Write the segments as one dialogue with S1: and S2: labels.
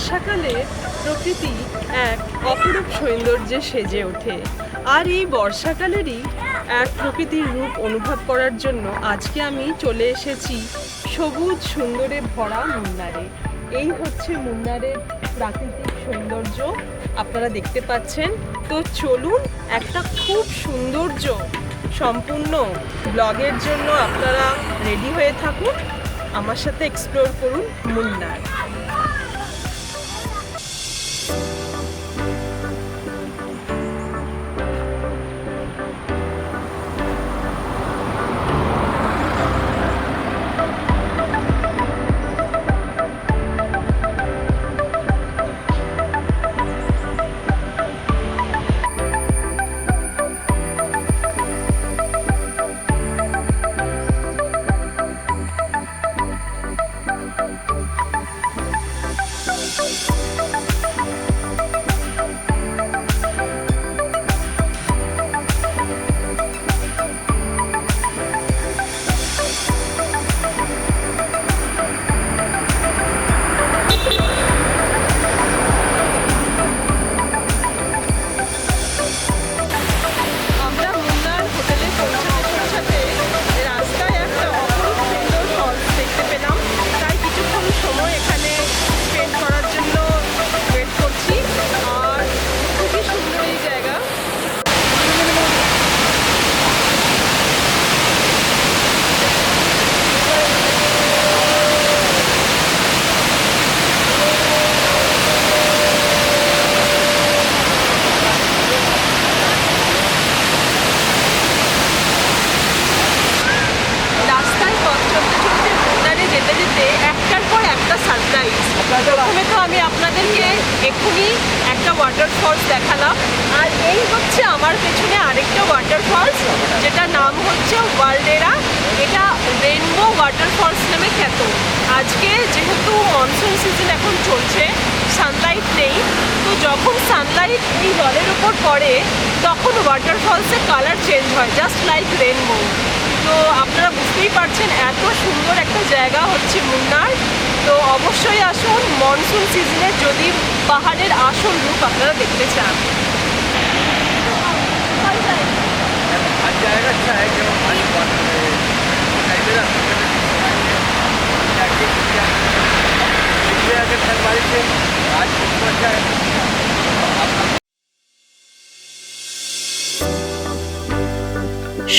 S1: বর্ষাকালে প্রকৃতি এক অপরূপ সৌন্দর্যে সেজে ওঠে। আর এই বর্ষাকালেরই এক প্রকৃতির রূপ অনুভব করার জন্য আজকে আমি চলে এসেছি সবুজ সুন্দরে ভরা মুন্নারে। এই হচ্ছে মুন্নারের প্রাকৃতিক সৌন্দর্য, আপনারা দেখতে পাচ্ছেন। তো চলুন একটা খুব সৌন্দর্য সম্পূর্ণ ব্লগের জন্য আপনারা রেডি হয়ে থাকুন, আমার সাথে এক্সপ্লোর করুন মুন্নার। প্রথমে তো আমি আপনাদেরকে এক্ষুনি একটা ওয়াটারফলস দেখালাম, আর এই হচ্ছে আমার পেছনে আরেকটা ওয়াটারফলস, যেটা নাম হচ্ছে ওয়ালডেরা। এটা রেনবো ওয়াটারফলস নামে খ্যাত। আজকে যেহেতু মনসুন সিজন এখন চলছে, সানলাইট নেই, তো যখন সানলাইট এই জলের উপর পড়ে তখন ওয়াটারফলসের কালার চেঞ্জ হয়, জাস্ট লাইক রেনবো। তো আপনারা বুঝতেই পারছেন এত সুন্দর একটা জায়গা হচ্ছে মুন্নার। তো অবশ্যই আসুন মনসুন সিজনে যদি পাহাড়ের আসল রূপ আপনারা দেখতে চান।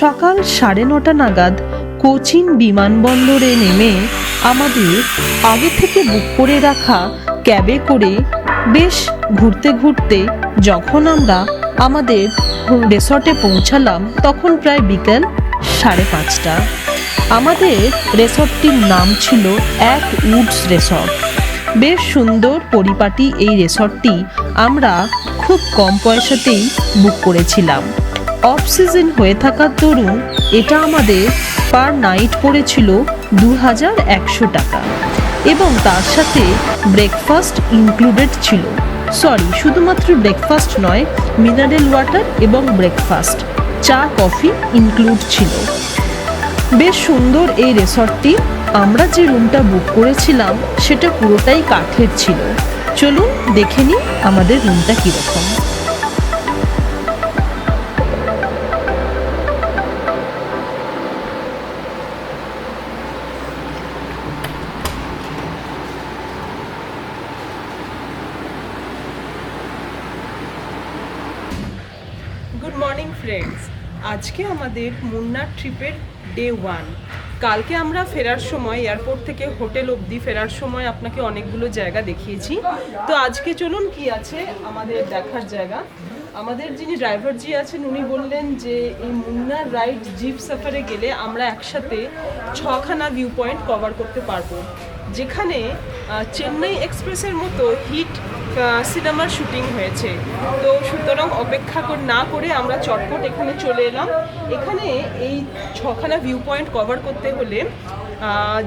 S2: সকাল 9:30 নাগাদ কোচিন বিমানবন্দরে নেমে আমাদের আগে থেকে বুক করে রাখা ক্যাবে করে বেশ ঘুরতে ঘুরতে যখন আমরা আমাদের রিসর্টে পৌঁছালাম তখন প্রায় বিকেল 5:30। আমাদের রিসর্টটির নাম ছিল এক উডস রিসর্ট। বেশ সুন্দর পরিপাটি এই রিসর্টটি আমরা খুব কম পয়সাতেই বুক করেছিলাম। অফ সিজন হয়ে থাকার দরুন এটা আমাদের পার নাইট পড়েছিল 2100 টাকা, এবং তার সাথে ব্রেকফাস্ট ইনক্লুডেড ছিল। শুধুমাত্র ব্রেকফাস্ট নয়, মিনারেল ওয়াটার এবং ব্রেকফাস্ট, চা কফি ইনক্লুড ছিল। বেশ সুন্দর এই রিসর্টটি। আমরা যে রুমটা বুক করেছিলাম সেটা পুরোটাই কাঠের ছিল। চলুন দেখে নিই আমাদের রুমটা কীরকম।
S1: গুড মর্নিং ফ্রেন্ডস, আজকে আমাদের মুন্নার ট্রিপের ডে 1। কালকে আমরা ফেরার সময় এয়ারপোর্ট থেকে হোটেল অবধি ফেরার সময় আপনাকে অনেকগুলো জায়গা দেখিয়েছি। তো আজকে চলুন কি আছে আমাদের দেখার জায়গা। আমাদের যিনি ড্রাইভার জি আছেন উনি বললেন যে এই মুন্নার রাইড জিপ সাফারে গেলে আমরা একসাথে 6খানা ভিউ পয়েন্ট কভার করতে পারবো, যেখানে চেন্নাই এক্সপ্রেসের মতো হিট সিনেমার শুটিং হয়েছে। তো সুতরাং অপেক্ষা না করে আমরা চটপট এখানে চলে এলাম। এখানে এই 6খানা ভিউ পয়েন্ট কভার করতে হলে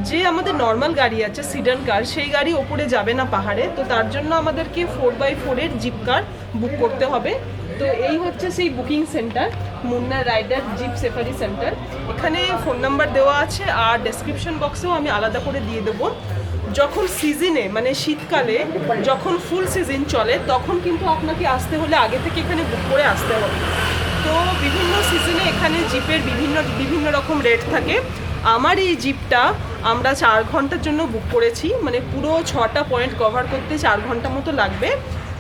S1: যে আমাদের নর্মাল গাড়ি আছে সিডান কার, সেই গাড়ি ওপরে যাবে না পাহাড়ে, তো তার জন্য আমাদেরকে 4x4 এর জিপ কার বুক করতে হবে। তো এই হচ্ছে সেই বুকিং সেন্টার, মুন্নার রাইডার জিপ সাফারি সেন্টার। এখানে ফোন নাম্বার দেওয়া আছে, আর ডেসক্রিপশন বক্সেও আমি আলাদা করে দিয়ে দেবো। যখন সিজনে মানে শীতকালে যখন ফুল সিজন চলে তখন কিন্তু আপনাকে আসতে হলে আগে থেকে এখানে বুক করে আসতে হবে। তো বিভিন্ন সিজনে এখানে জিপের বিভিন্ন বিভিন্ন রকম রেট থাকে। আমার এই জিপটা আমরা 4 ঘন্টার জন্য বুক করেছি, মানে পুরো 6টা পয়েন্ট কভার করতে 4 ঘন্টা মতো লাগবে।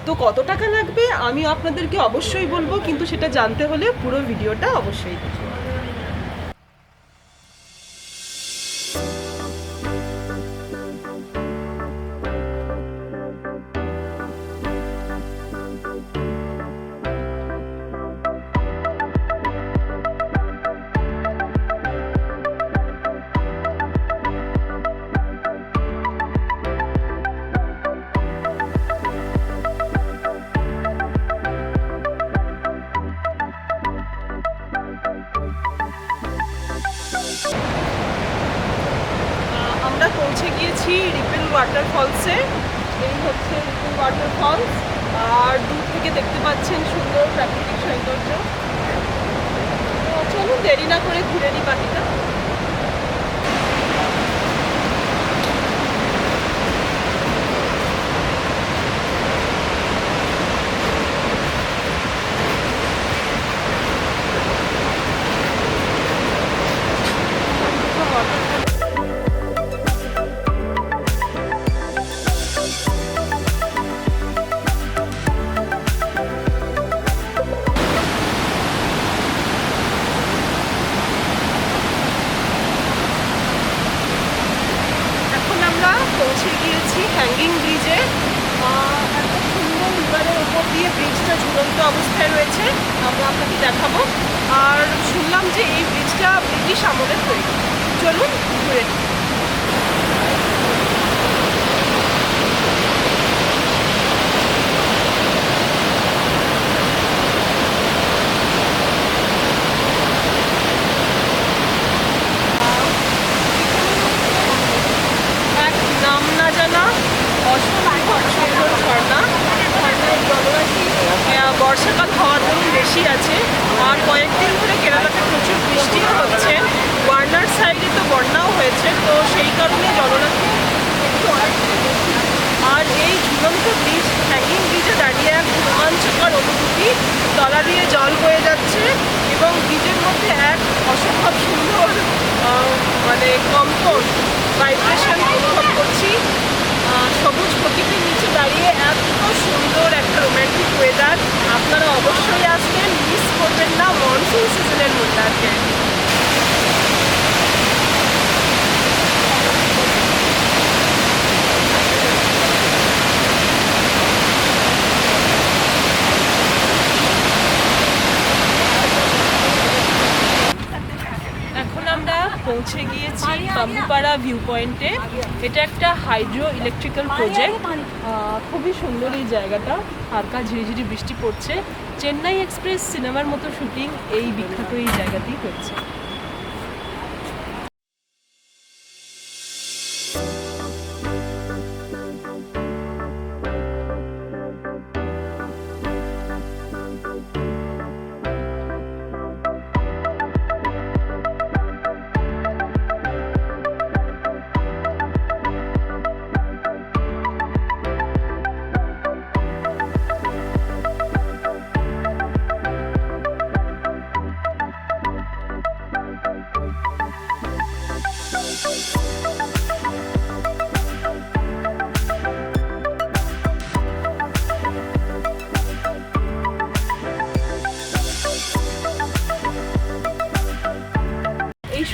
S1: তো কত টাকা লাগবে আমি আপনাদেরকে অবশ্যই বলবো, কিন্তু সেটা জানতে হলে পুরো ভিডিওটা অবশ্যই দেখুন। আমরা পৌঁছে গিয়েছি রিপেল ওয়াটারফলসে। এই হচ্ছে রিপেল ওয়াটারফলস, আর দূর থেকে দেখতে পাচ্ছেন সুন্দর প্রাকৃতিক সৌন্দর্য। তো চলুন দেরি না করে ঘুরে নিই বাকিটা। পৌঁছে গিয়েছি হ্যাঙ্গিং ব্রিজে। এত সুন্দর রিভারের উপর দিয়ে ব্রিজটা ঝুলন্ত অবস্থায় রয়েছে, আমরা আপনাকে দেখাবো। আর শুনলাম যে এই ব্রিজটা ব্রিটিশ আমলের তৈরি। চলুন ঘুরে নিই। নাম না জানা অসংখ্য সুন্দর ঝর্ণা, ঝর্ণার জলরাশি বর্ষাকাল হওয়ার দরুন বেশি আছে। আর কয়েকদিন ধরে কেরালাতে প্রচুর বৃষ্টিও হচ্ছে, ওয়ার্নার সাইডে তো বন্যাও হয়েছে, তো সেই কারণে জলরাশি একটু অনেকটাই বেশি। আর এই ঝুলন্ত ব্রিজ হ্যাঙ্গিং ব্রিজে দাঁড়িয়ে এক রোমাঞ্চকর অনুভূতি। তলা দিয়ে জল বয়ে যাচ্ছে এবং ব্রিজের মধ্যে এক অসম্ভব সুন্দর মানে কম্পন ভাইব্রেশন অনুভব করছি। সবুজ প্রকৃতির নিচে দাঁড়িয়ে এত সুন্দর একটা রোম্যান্টিক ওয়েদার। আপনারা অবশ্যই আসবেন, মিস করবেন না মনসুন সিজনের মুন্নারকে। পৌঁছে গিয়েছি বাম্বুপাড়া ভিউ পয়েন্টে। এটা একটা হাইড্রো ইলেকট্রিক্যাল প্রজেক্ট। খুবই সুন্দর এই জায়গাটা, হালকা ঝিরিঝিরি বৃষ্টি পড়ছে। চেন্নাই এক্সপ্রেস সিনেমার মতো শুটিং এই বিখ্যাত এই জায়গাতেই হচ্ছে।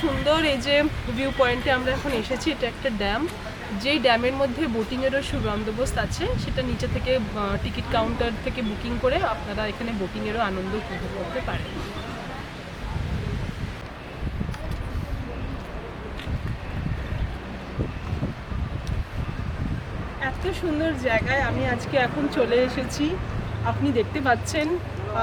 S1: সুন্দর এই যে ভিউ পয়েন্টে আমরা এখন এসেছি, এটা একটা ড্যাম, যেই ড্যামের মধ্যে বোটিংয়েরও সুবন্দোবস্ত আছে। সেটা নিচে থেকে টিকিট কাউন্টার থেকে বুকিং করে আপনারা এখানে বোটিংয়েরও আনন্দ উপভোগ করতে পারেন। এত সুন্দর জায়গায় আমি আজকে এখন চলে এসেছি, আপনি দেখতে পাচ্ছেন।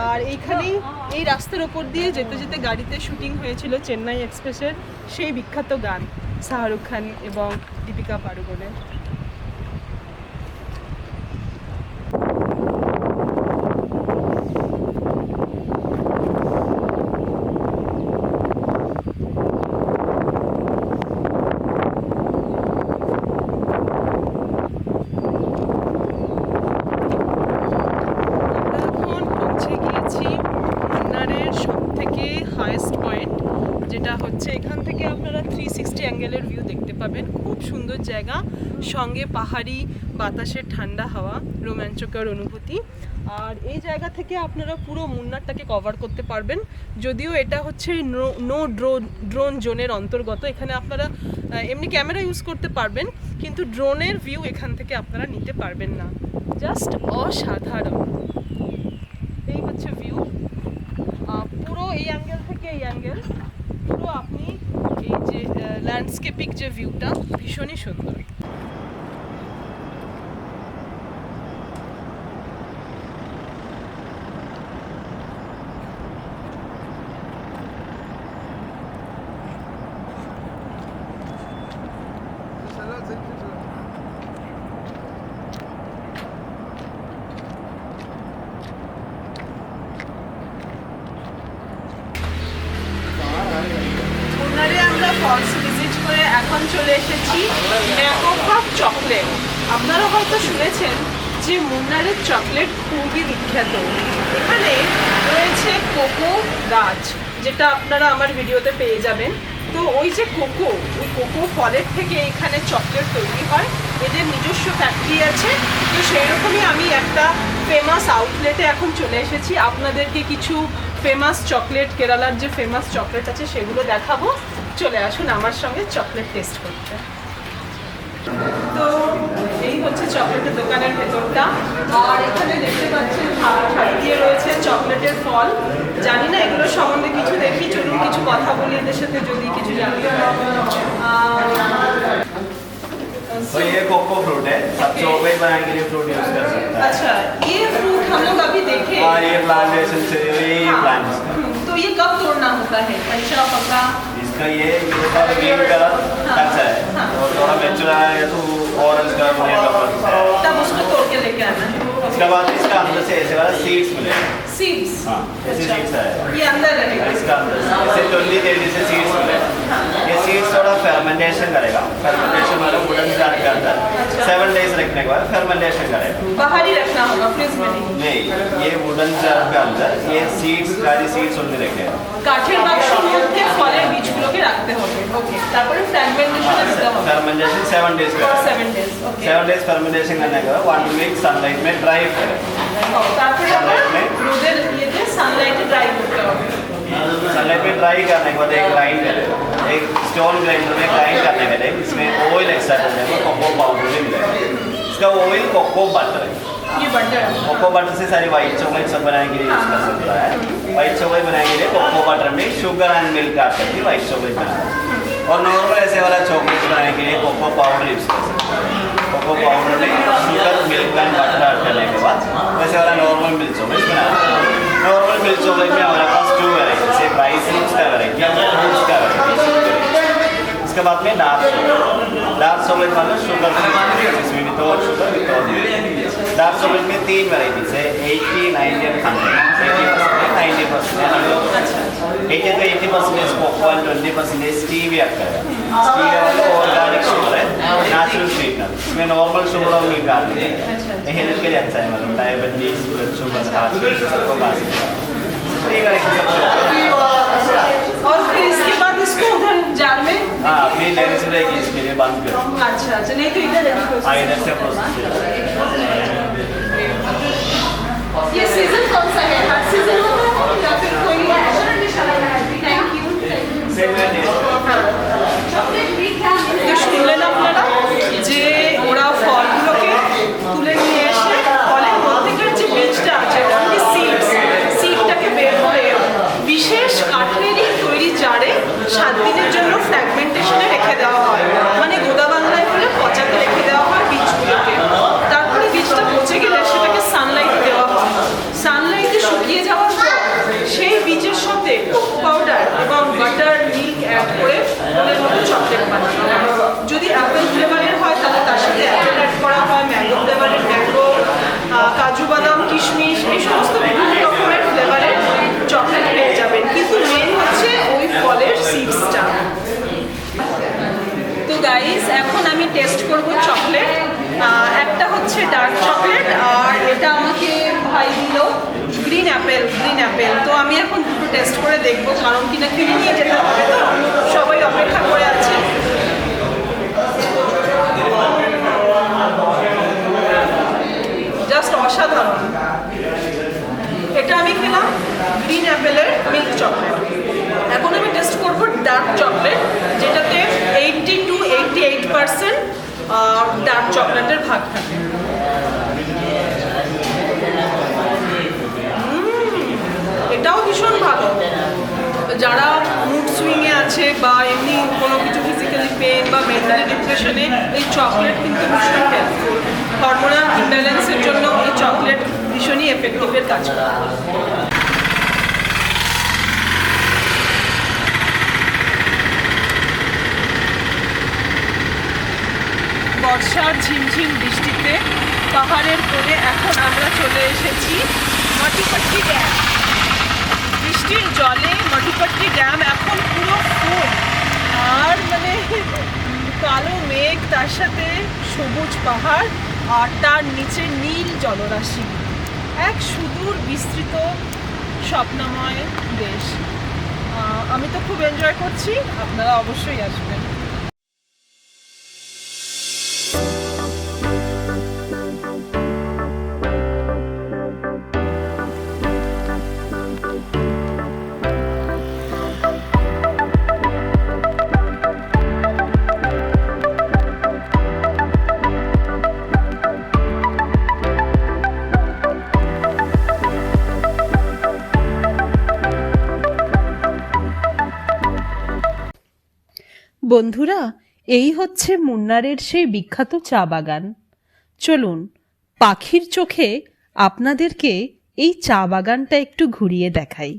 S1: আর এইখানেই এই রাস্তার ওপর দিয়ে যেতে যেতে গাড়িতে শুটিং হয়েছিল চেন্নাই এক্সপ্রেসের সেই বিখ্যাত গান শাহরুখ খান এবং দীপিকা পাড়ুকোনের। পাবেন। খুব সুন্দর জায়গা, সঙ্গে পাহাড়ি বাতাসের ঠান্ডা হাওয়া, রোমাঞ্চকর অনুভূতি। আর এই জায়গা থেকে আপনারা পুরো মুন্নারটাকে কভার করতে পারবেন। যদিও এটা হচ্ছে নো ড্রোন জোনের অন্তর্গত, এখানে আপনারা এমনি ক্যামেরা ইউজ করতে পারবেন, কিন্তু ড্রোনের ভিউ এখান থেকে আপনারা নিতে পারবেন না। জাস্ট অসাধারণ। এই হচ্ছে ভিউ, পুরো এই অ্যাঙ্গেল থেকে এই অ্যাঙ্গেল, পুরো আপনি এই যে ল্যান্ডস্কেপিক যে ভিউটা, ভীষণই সুন্দর। মুন্নারে আমরা ফলস ভিজিট করে এখন চলে এসেছি ম্যাঙ্গো পাফ চকলেট। আপনারা হয়তো শুনেছেন যে মুন্নারের চকলেট খুবই বিখ্যাত। এখানে রয়েছে কোকো গাছ, যেটা আপনারা আমার ভিডিওতে পেয়ে যাবেন। তো ওই যে কোকো, ওই কোকো ফলের থেকে এখানে চকলেট তৈরি হয়, এদের নিজস্ব ফ্যাক্টরি আছে। তো সেই রকমই আমি একটা ফেমাস আউটলেটে এখন চলে এসেছি। আপনাদেরকে কিছু ফেমাস চকলেট, কেরালার যে ফেমাস চকলেট আছে সেগুলো দেখাবো। চলে আসুন আমার সঙ্গে চকলেট টেস্ট করতে। তো এই হচ্ছে চকলেটের দোকানের ভেতরটা, আর এখানে দেখতে পাচ্ছেন সারি দিয়ে রয়েছে চকলেটের ফল। জানি না এগুলো সম্বন্ধে কিছু, দেখি চলুন কিছু কথা বলি এদের সাথে, যদি কিছু জানি।
S3: तो ये कोको फ्रूट है, सब चॉकलेट बनाने के लिए फ्रूट यूज कर सकते हैं।
S1: अच्छा, ये फ्रूट हम लोग अभी देखे।
S3: हाँ, ये प्लांटेशन से ये प्लांट
S1: तो ये कब तोड़ना होता है? अच्छा पका
S3: इसका ये थोड़ा ग्रीन कलर कच्चा है, और थोड़ा मैच्योर आएगा तो ऑरेंज कलर होने का प्रोसेस है।
S1: तब उसको तोड़ के लेके आना है।
S3: इसके बाद इसका अंदर से ऐसे वाला सीड्स मिलेगा।
S1: सीड्स?
S3: हाँ, ऐसे सीड्स आएगा
S1: ये अंदर रहेगा
S3: इसका अंदर से 20-30 से सीड्स मिलेगा। ये सीड्स थोड़ा फर्मेंटेशन करेगा। फर्मेंटेशन मतलब वुडन जार के अंदर 7 डेज रखने के बाद फर्मेंटेशन करेगा।
S1: बाहर ही रखना होगा, फ्रिज में नहीं?
S3: ये वुडन जार के अंदर ये सीड्स, खाली सीड्स उनमें रखेगा।
S1: কাঠের বাক্সের মধ্যে ফলের বীজগুলোকে রাখতে হবে। ওকে, তারপরে ফ্র্যাগমেন্টেশনে দিতে হবে।
S3: फर्मेंटेशन 7 डेज का
S1: 7 days। ओके,
S3: 7 डेज फर्मेंटेशन करने के बाद 1 वीक सनलाइट में ड्राई करें।
S1: তারপরে আবার রোদের ইয়েতে সানলাইটে ড্রাই করতে হবে।
S3: सनलाइट में ड्राई करने के बाद एक ग्राइंड करें, एक स्टोन ग्राइंडर में ग्राइंड करने के बाद इसमें ऑयल एक्स्ट्रा करने को कोको पाउडर भी मिलेगा। इसका ऑयल कोको बटर है।
S1: ये बटर
S3: कोको बटर से सारी व्हाइट चॉकलेट सब बनाने के लिए यूज कर सकता है। व्हाइट चॉकलेट बनाने के लिए कोको बटर में शुगर एंड मिल्क ऐड करके व्हाइट चॉकलेट बनाना है। और नॉर्मल ऐसे वाला चॉकलेट बनाने के लिए कोको पाउडर यूज कर सकते हैं। कोको पाउडर में sugar, milk and butter add करने के बाद वैसे वाला नॉर्मल मिल्क चॉकलेट बनाना है। नॉर्मल मिल्क चॉकलेट में हमारे पास 2 वैराइटीज है, ड्राई फ्रूट्स का वैराइटी और फ्रूट्स का वैराइटी। इसके बाद में डार्क चॉकलेट मतलब शुगर फ्री, इसमें without sugar without milk. Dark chocolate में 3 वैराइटीज है, 80, 90 एंड 100। 80% 80% कोको एंड 20% स्टीविया करेगा। स्टीविया मतलब ऑर्गेनिक शुगर है, नेचुरल स्वीटनर। इसमें नॉर्मल शुगर और मिल्क आते हैं। ये हेल्थ के लिए अच्छा है, मतलब डायबिटीज, ब्लड शुगर, हार्ट सबको खा सकते हैं।
S1: और फिर इसके बाद इसको उधर जार में,
S3: हाँ, अपनी लेनी चाहिए इसके लिए बंद करो।
S1: अच्छा अच्छा, नहीं तो इधर
S3: इधर से प्रोसेस
S1: ये सीजन कौन सा है? हर सीजन होता है या फिर कोई? Thank you. তো শুনলেন আপনারা যে ওরা ফলগুলোকে তুলে নিয়ে এসে ফলের প্রত্যেকের যে বীজটা আছে, ওটা কি সিডটাকে বের করে বিশেষ কাঠেরই তৈরি জারে 7 দিনের জন্য ফ্র্যাগমেন্টেশনে রেখে দেওয়া হয়। মানে গোদা বাংলায় বলে পচাতে রেখে দেওয়া হয় বীজগুলোকে। তারপরে বীজটা পচে গেলে সেটাকে সানলাইটে দেওয়া হয়। সানলাইটে শুকিয়ে যাওয়ার পর সেই বীজের সাথে কোকো পাউডার এবং বাটার, মিল্ক অ্যাড করে ফলের মতো চকলেট বানানো হয়। যদি অ্যাপেল ফ্লেভারের হয় তাহলে তার সাথে অ্যাপেল অ্যাড করা হয়, ম্যাঙ্গো ফ্লেভারের ম্যাঙ্গো, কাজু বাদাম, কিশমিশ, এই সমস্ত বিভিন্ন রকমের ফ্লেভারের চকলেট পেয়ে যাবেন। কিন্তু মেন হচ্ছে ওই ফলের সিডসটা। তো গাইস, এখন আমি টেস্ট করব চকলেট। একটা হচ্ছে ডার্ক চকলেট, আর এটা আমাকে ভাই দিল গ্রিন অ্যাপেল। তো আমি এখন দুটো টেস্ট করে দেখবো, কারণ কিনা কিনে নিয়ে যেতে হবে, তো সবাই অপেক্ষা করে আছে। অসাধারণ। এটা আমি খেলাম গ্রিন অ্যাপেলের মিল্ক চকলেট। এখন আমি টেস্ট করব ডার্ক চকলেট, যেটাতে 80 to 88% ডার্ক চকলেটের ভাগ থাকে। এটাও ভীষণ ভালো। যারা মুড সুইংয়ে আছে বা এমনি কোনো কিছু ফিজিক্যালি পেন বা মেন্টালি ডিপ্রেশনে, এই চকলেট কিন্তু ভীষণ হেল্পফুল। হরমোনাল ইমব্যালেন্সের জন্য এই চকলেট ভীষণই এফেক্টিভের কাজ করে। বর্ষার ঝিমঝিম বৃষ্টিতে পাহাড়ের কোণে এখন আমরা চলে এসেছি মটিপট্টি ড্যাম। বৃষ্টির জলে মটিপট্টি ড্যাম এখন পুরো ফুল, আর মানে কালো মেঘ, তার সাথে সবুজ পাহাড়, আর তার নিচে নীল জলরাশি, এক সুদূর বিস্তৃত স্বপ্নময় দেশ। আমি তো খুব এনজয় করছি, আপনারা অবশ্যই আসবেন।
S2: বন্ধুরা, এই হচ্ছে মুন্নারের সেই বিখ্যাত চা বাগান। চলুন পাখির চোখে আপনাদেরকে এই চা বাগানটা একটু ঘুরিয়ে দেখাই।